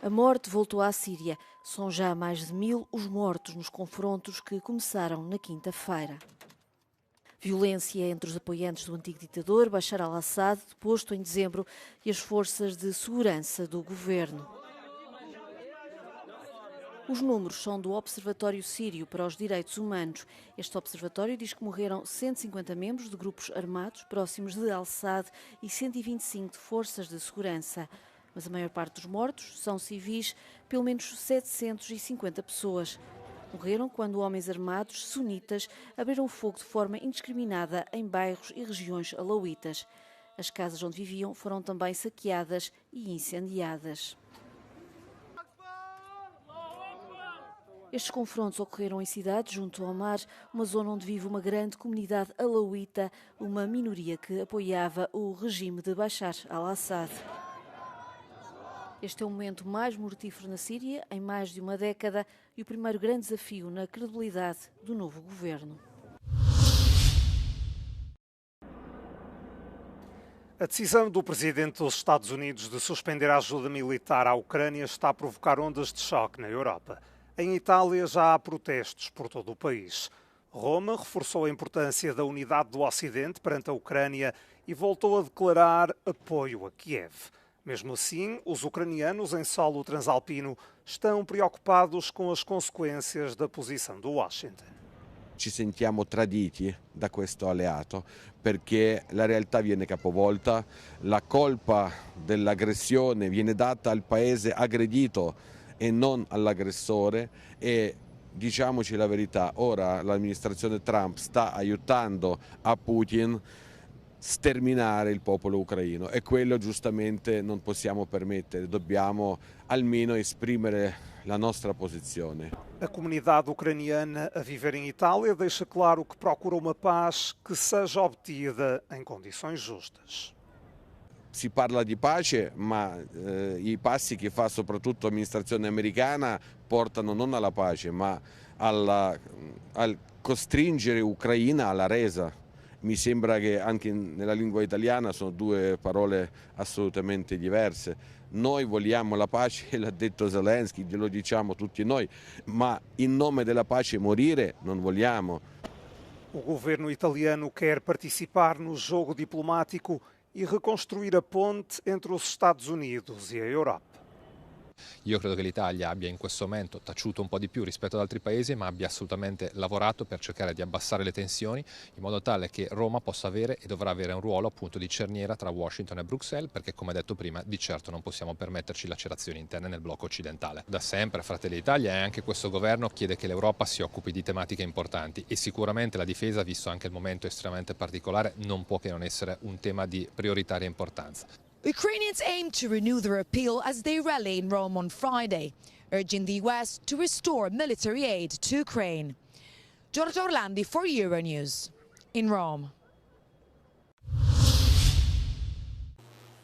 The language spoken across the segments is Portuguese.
A morte voltou à Síria. São já mais de 1000 os mortos nos confrontos que começaram na quinta-feira. Violência entre os apoiantes do antigo ditador Bashar al-Assad, deposto em dezembro, e as forças de segurança do governo. Os números são do Observatório Sírio para os Direitos Humanos. Este observatório diz que morreram 150 membros de grupos armados próximos de al-Assad e 125 de forças de segurança. Mas a maior parte dos mortos são civis, pelo menos 750 pessoas. Morreram quando homens armados sunitas abriram fogo de forma indiscriminada em bairros e regiões alauítas. As casas onde viviam foram também saqueadas e incendiadas. Estes confrontos ocorreram em cidades junto ao mar, uma zona onde vive uma grande comunidade alauíta, uma minoria que apoiava o regime de Bashar al-Assad. Este é o momento mais mortífero na Síria em mais de uma década e o primeiro grande desafio na credibilidade do novo governo. A decisão do presidente dos Estados Unidos de suspender a ajuda militar à Ucrânia está a provocar ondas de choque na Europa. Em Itália já há protestos por todo o país. Roma reforçou a importância da unidade do Ocidente perante a Ucrânia e voltou a declarar apoio a Kiev. Mesmo assim, os ucranianos em solo transalpino estão preoccupados com as consequências da posição do Washington. Ci sentiamo traditi da questo alleato perché la realtà viene capovolta, la colpa dell'aggressione viene data al paese aggredito e non all'aggressore e diciamoci la verità, ora l'amministrazione Trump sta aiutando a Putin sterminare il popolo ucraino e quello giustamente non possiamo permettere, dobbiamo almeno esprimere la nostra posizione. A comunidade ucraniana a viver em Itália deixa claro que procura uma paz que seja obtida em condições justas. Si parla di pace, ma i passi che fa soprattutto l'amministrazione americana portano non alla pace, ma al costringere Ucraina alla resa. Mi sembra che anche nella lingua italiana sono due parole assolutamente diverse. Noi vogliamo la pace, l'ha detto Zelensky, glielo diciamo tutti noi, ma in nome della pace morire non vogliamo. O governo italiano quer participar no jogo diplomático e reconstruir a ponte entre os Estados Unidos e a Europa. Io credo che l'Italia abbia in questo momento taciuto un po' di più rispetto ad altri paesi, ma abbia assolutamente lavorato per cercare di abbassare le tensioni in modo tale che Roma possa avere e dovrà avere un ruolo appunto di cerniera tra Washington e Bruxelles, perché come detto prima di certo non possiamo permetterci lacerazioni interne nel blocco occidentale. Da sempre Fratelli d'Italia e anche questo governo chiede che l'Europa si occupi di tematiche importanti e sicuramente la difesa, visto anche il momento estremamente particolare, non può che non essere un tema di prioritaria importanza. Ukrainians aim to renew their appeal as they rally in Rome on Friday, urging the US to restore military aid to Ukraine. Giorgio Orlandi for Euronews, in Rome.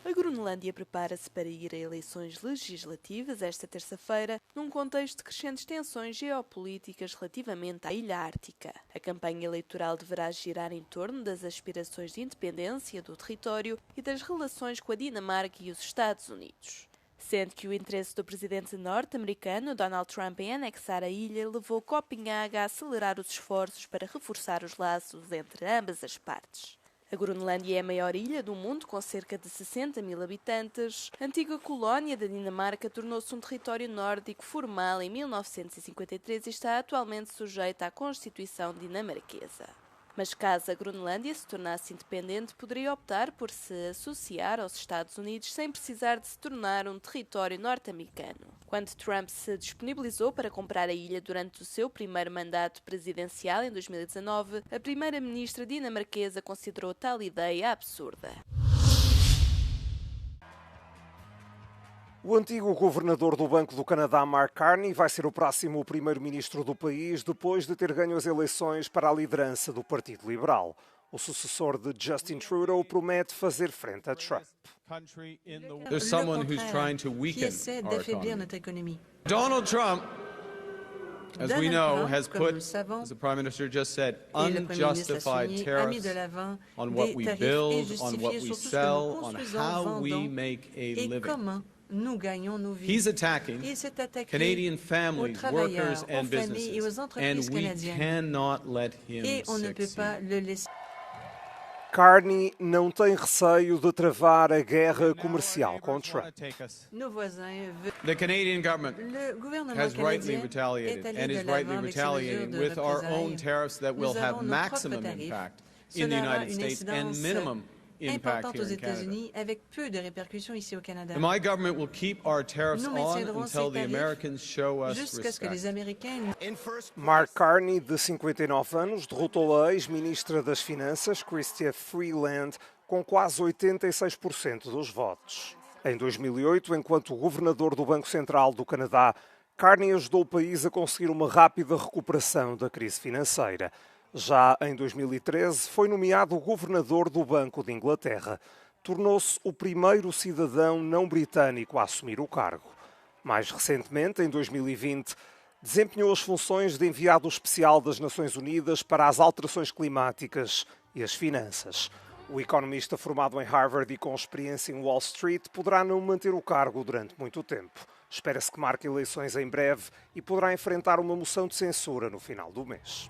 A Groenlândia prepara-se para ir a eleições legislativas esta terça-feira, num contexto de crescentes tensões geopolíticas relativamente à ilha ártica. A campanha eleitoral deverá girar em torno das aspirações de independência do território e das relações com a Dinamarca e os Estados Unidos. Sendo que o interesse do presidente norte-americano Donald Trump em anexar a ilha levou Copenhague a acelerar os esforços para reforçar os laços entre ambas as partes. A Groenlândia é a maior ilha do mundo, com cerca de 60 mil habitantes. A antiga colónia da Dinamarca tornou-se um território nórdico formal em 1953 e está atualmente sujeita à Constituição dinamarquesa. Mas caso a Groenlândia se tornasse independente, poderia optar por se associar aos Estados Unidos sem precisar de se tornar um território norte-americano. Quando Trump se disponibilizou para comprar a ilha durante o seu primeiro mandato presidencial em 2019, a primeira-ministra dinamarquesa considerou tal ideia absurda. O antigo governador do Banco do Canadá, Mark Carney, vai ser o próximo primeiro-ministro do país depois de ter ganho as eleições para a liderança do Partido Liberal. O sucessor de Justin Trudeau promete fazer frente a Trump. There's someone who's trying to weaken our economy. Donald Trump, as we know, has put, as the Prime Minister just said, unjustified tariffs on what we build, on what we sell, on how we make a living. He's attacking Canadian families, workers and businesses, and we cannot let him succeed. Carney não tem receio de travar a guerra comercial com Trump. The Canadian government has rightly retaliated and is rightly retaliating with our own tariffs that will have maximum impact in the United States and minimum impact here in Canada. And my government will keep our tariffs on until the Americans show us respect. Mark Carney, de 59 anos, derrotou a ex-ministra das Finanças, Chrystia Freeland, com quase 86% dos votos. Em 2008, enquanto governador do Banco Central do Canadá, Carney ajudou o país a conseguir uma rápida recuperação da crise financeira. Já em 2013, foi nomeado governador do Banco de Inglaterra. Tornou-se o primeiro cidadão não britânico a assumir o cargo. Mais recentemente, em 2020, desempenhou as funções de enviado especial das Nações Unidas para as alterações climáticas e as finanças. O economista formado em Harvard e com experiência em Wall Street poderá não manter o cargo durante muito tempo. Espera-se que marque eleições em breve e poderá enfrentar uma moção de censura no final do mês.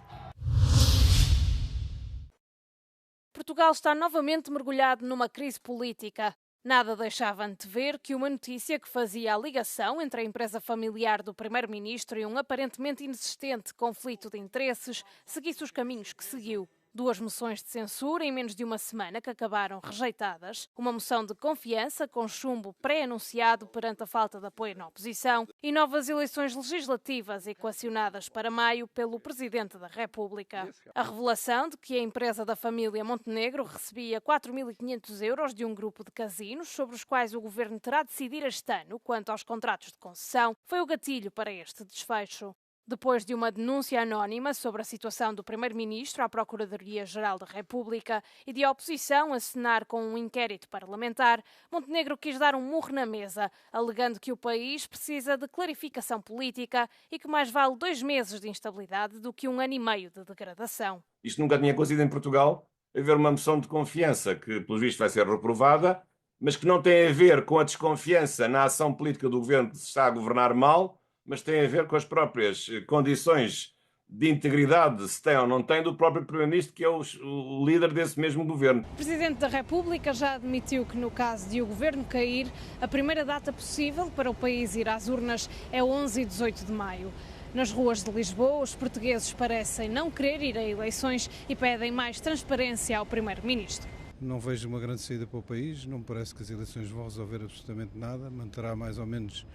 Portugal está novamente mergulhado numa crise política. Nada deixava antever que uma notícia que fazia a ligação entre a empresa familiar do primeiro-ministro e um aparentemente inexistente conflito de interesses seguisse os caminhos que seguiu. 2 moções de censura em menos de uma semana que acabaram rejeitadas, uma moção de confiança com chumbo pré-anunciado perante a falta de apoio na oposição e novas eleições legislativas equacionadas para maio pelo Presidente da República. A revelação de que a empresa da família Montenegro recebia 4.500 euros de um grupo de casinos sobre os quais o Governo terá de decidir este ano quanto aos contratos de concessão foi o gatilho para este desfecho. Depois de uma denúncia anónima sobre a situação do Primeiro-Ministro à Procuradoria-Geral da República e de a oposição acenar com um inquérito parlamentar, Montenegro quis dar um murro na mesa, alegando que o país precisa de clarificação política e que mais vale 2 meses de instabilidade do que 1 ano e meio de degradação. Isto nunca tinha acontecido em Portugal, haver uma moção de confiança que, pelo visto, vai ser reprovada, mas que não tem a ver com a desconfiança na ação política do governo que se está a governar mal, mas tem a ver com as próprias condições de integridade, se tem ou não tem, do próprio Primeiro-Ministro, que é o líder desse mesmo governo. O Presidente da República já admitiu que, no caso de o governo cair, a primeira data possível para o país ir às urnas é 11 e 18 de maio. Nas ruas de Lisboa, os portugueses parecem não querer ir a eleições e pedem mais transparência ao Primeiro-Ministro. Não vejo uma grande saída para o país, não me parece que as eleições vão resolver absolutamente nada, manterá mais ou menos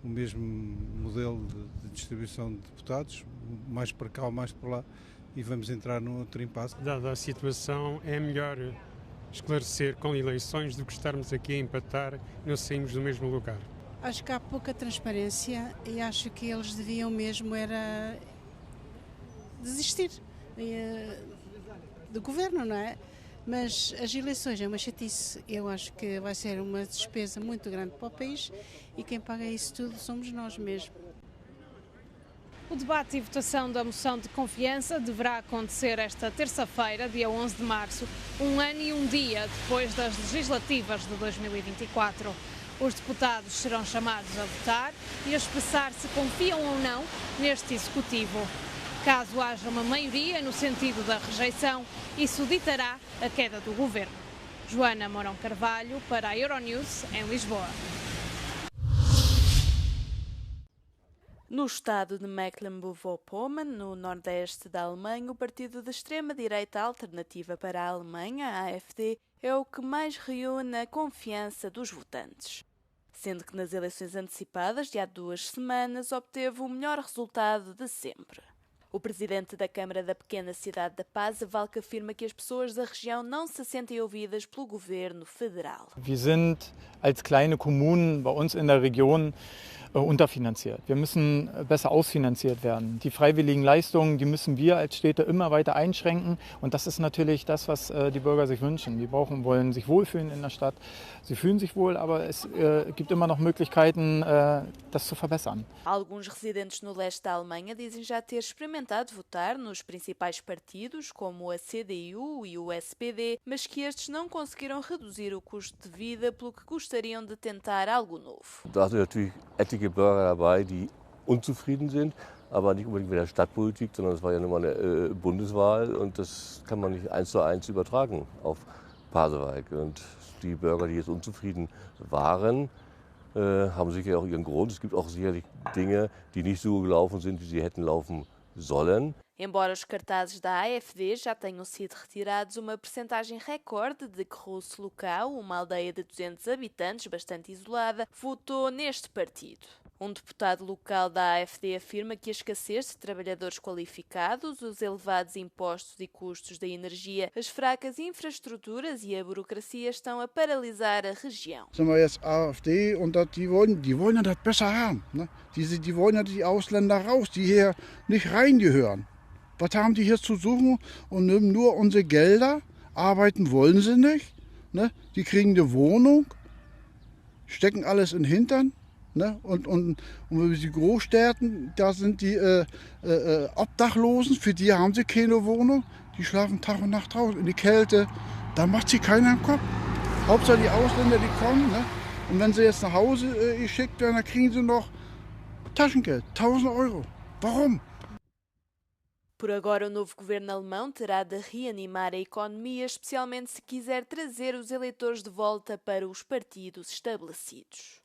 o mesmo modelo de distribuição de deputados, mais para cá ou mais para lá, e vamos entrar num outro impasse. Dada a situação, é melhor esclarecer com eleições do que estarmos aqui a empatar e não saímos do mesmo lugar. Acho que há pouca transparência e acho que eles deviam mesmo era desistir do governo, não é? Mas as eleições é uma chatice. Eu acho que vai ser uma despesa muito grande para o país e quem paga isso tudo somos nós mesmos. O debate e votação da moção de confiança deverá acontecer esta terça-feira, dia 11 de março, 1 ano e 1 dia depois das legislativas de 2024. Os deputados serão chamados a votar e a expressar se confiam ou não neste executivo. Caso haja uma maioria no sentido da rejeição, isso ditará a queda do governo. Joana Mourão Carvalho, para a Euronews, em Lisboa. No estado de Mecklenburg-Vorpommern, no nordeste da Alemanha, o partido de extrema-direita Alternativa para a Alemanha, a AfD, é o que mais reúne a confiança dos votantes. Sendo que nas eleições antecipadas de há 2 semanas obteve o melhor resultado de sempre. O presidente da Câmara da pequena cidade da Paz, Valk, afirma que as pessoas da região não se sentem ouvidas pelo governo federal. Wir sind als kleine Kommunen bei uns in der Region unterfinanziert. Wir müssen besser ausfinanziert werden. Die freiwilligen Leistungen, die müssen wir als Städte immer weiter einschränken. Und das ist natürlich das, was die Bürger sich wünschen. Die wollen sich wohlfühlen in der Stadt. Sie fühlen sich wohl, aber es gibt immer noch Möglichkeiten, das zu verbessern. Alguns residentes no leste da Alemanha dizem já ter experimentado votar nos principais partidos, como a CDU e o SPD, mas que estes não conseguiram reduzir o custo de vida, pelo que gostariam de tentar algo novo. Da sind natürlich etliche Bürger dabei, die unzufrieden sind, aber nicht unbedingt mit der Stadtpolitik, sondern es war ja nun mal eine Bundeswahl und das kann man nicht 1:1 übertragen auf Pasewalk. Und die Bürger, die jetzt unzufrieden waren, haben sicher auch ihren Grund. Es gibt auch sicherlich Dinge, die nicht so gelaufen sind, wie sie hätten laufen sollen. Embora os cartazes da AfD já tenham sido retirados, uma percentagem recorde de Groß Luckau, uma aldeia de 200 habitantes bastante isolada, votou neste partido. Um deputado local da AfD afirma que a escassez de trabalhadores qualificados, os elevados impostos e custos da energia, as fracas infraestruturas e a burocracia estão a paralisar a região. Sagen wir jetzt AfD und die wollen ja das besser haben. Ne? Die wollen ja die Ausländer raus, die hier nicht reingehören. Was haben die hier zu suchen und nehmen nur unsere Gelder? Arbeiten wollen sie nicht. Ne? Die kriegen eine Wohnung, stecken alles in den Hintern. Ne? Und die Großstädten, da sind die Obdachlosen, für die haben sie keine Wohnung. Die schlafen Tag und Nacht draußen in die Kälte. Da macht sich keiner im Kopf. Hauptsache die Ausländer, die kommen. Ne? Und wenn sie jetzt nach Hause geschickt werden, dann kriegen sie noch Taschengeld, 1.000 Euro. Warum? Por agora, o novo governo alemão terá de reanimar a economia, especialmente se quiser trazer os eleitores de volta para os partidos estabelecidos.